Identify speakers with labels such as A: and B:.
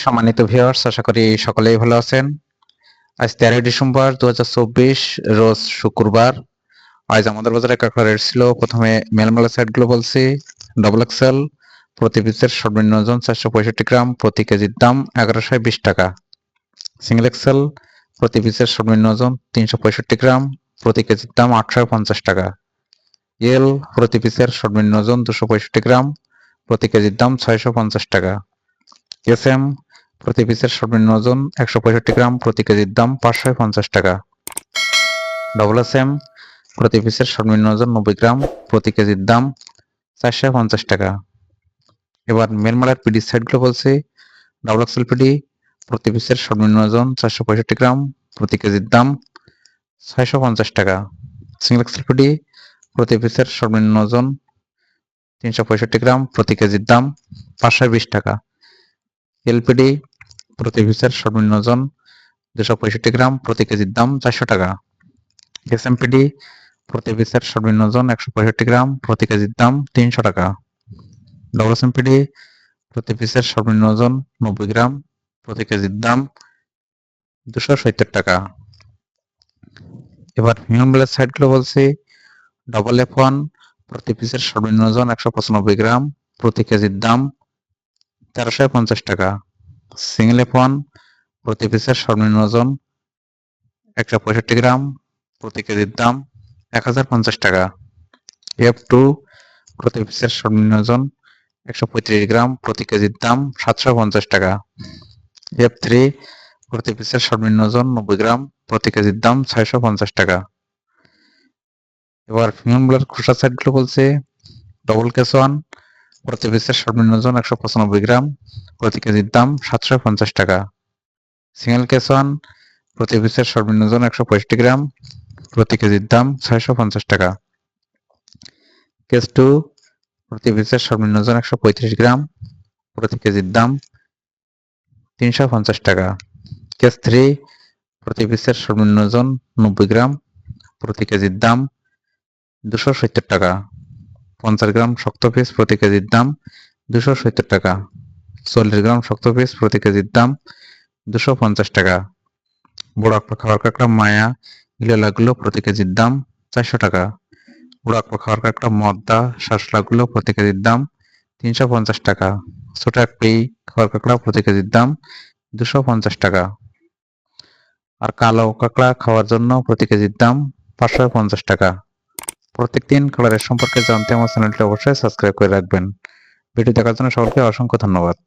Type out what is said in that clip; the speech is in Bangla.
A: সম্মানিত ভিউয়ার্স, আশা করি সকলেই ভালো আছেন। আজ 13 ডিসেম্বর 2024 রোজ শুক্রবার। আজ আমাদের বাজারে কাঁকড়া রেট ছিল প্রথমে মেলমেলা সাইডগুলো বলছি ডবল এক্সেল প্রতি পিসের সর্বনিম্ন ওজন 465 গ্রাম, প্রতি কেজির দাম 1120 টাকা। সিঙ্গেল এক্সেল প্রতি পিসের সর্বনিম্ন ওজন 365 গ্রাম, প্রতি কেজির দাম 850 টাকা। এল প্রতি পিসের সর্বনিম্ন ওজন 265 গ্রাম, প্রতি কেজির দাম 650 টাকা। এসএম প্রতি পিসের সর্বনিম্ন ওজন 165 গ্রাম, প্রতি কেজির দাম 550 টাকা। ডবল এসএম প্রতি পিসের সর্বনিম্ন ওজন 90 গ্রাম, প্রতি কেজির দাম 450 টাকা। এবার মেলমালার পিডি সাইডগুলো বলছি ডবল এক্সেল পিডি প্রতি পিসের সর্বনিম্ন ওজন 465 গ্রাম, প্রতি কেজির দাম 650 টাকা। সিঙ্গেল এক্সেল পিডি প্রতি পিসের সর্বনিম্ন ওজন 365 গ্রাম, প্রতি কেজির দাম 520 টাকা। এলপিডি প্রতি পিসের সর্বনিম্ন ওজন 265 গ্রাম, প্রতি কেজির দাম 400 টাকা। এসএমপিডি প্রতি পিসের সর্বনিম্ন ওজন 165 গ্রাম, প্রতি কেজির দাম 300 টাকা। ডবল এসএমপিডি প্রতি পিসের সর্বনিম্ন ওজন 90 গ্রাম, প্রতি কেজির দাম 270 টাকা। এবার মিনিমাম ব্যালেন্স সাইডগুলো বলছি ডবল F1 প্রতি পিসের সর্বনিম্ন ওজন 195 গ্রাম, প্রতি কেজির দাম 1350 টাকা। সিঙ্গেল F1 প্রতি পিসের সর্বনিম্ন ওজন 165 গ্রাম, প্রতি কেজির দাম 1050 টাকা। F2 প্রতি পিসের সর্বনিম্ন ওজন 135 গ্রাম, প্রতি কেজির দাম 750 টাকা। F3 প্রতি পিসের সর্বনিম্ন ওজন 90 গ্রাম, প্রতি কেজির দাম 650 টাকা। এবার ফিমেল খোসা সাইডগুলো বলছে ডবল কেস1 প্রতি পিসের সর্বনিম্ন ওজন 195 গ্রাম, প্রতি কেজির দাম 750 টাকা। সিঙ্গেল কেস1 প্রতি পিসের সর্বনিম্ন ওজন 165 গ্রাম, প্রতি কেজির দাম 650 টাকা। কেস2 প্রতি পিসের সর্বনিম্ন ওজন 135 গ্রাম, প্রতি কেজির দাম 350 টাকা। কেস3 প্রতি পিসের সর্বনিম্ন ওজন 90 গ্রাম, প্রতি কেজির দাম 270 টাকা। 50 গ্রাম শক্ত পিস প্রতি কেজির দাম 270 টাকা। 40 গ্রাম শক্ত পিস প্রতি কেজির দাম 250 টাকা। বড় আকপা খাওয়ার কাঁকড়া মায়া ইলেলাগুলো প্রতি কেজির দাম 400 টাকা। বড় আকপা খাওয়ার কাঁকড়া মদ্দা শাসলাগুলো প্রতি কেজির দাম 350 টাকা। ছোট একটি খাওয়ার কাঁকড়া প্রতি কেজির দাম 250 টাকা। আর কালো কাঁকড়া খাওয়ার জন্য প্রতি কেজির দাম 550 টাকা। প্রত্যেক দিন কালারের সম্পর্কে জানতে আমার চ্যানেলটি অবশ্যই সাবস্ক্রাইব করে রাখবেন। ভিডিও দেখার জন্য সকলকে অসংখ্য ধন্যবাদ।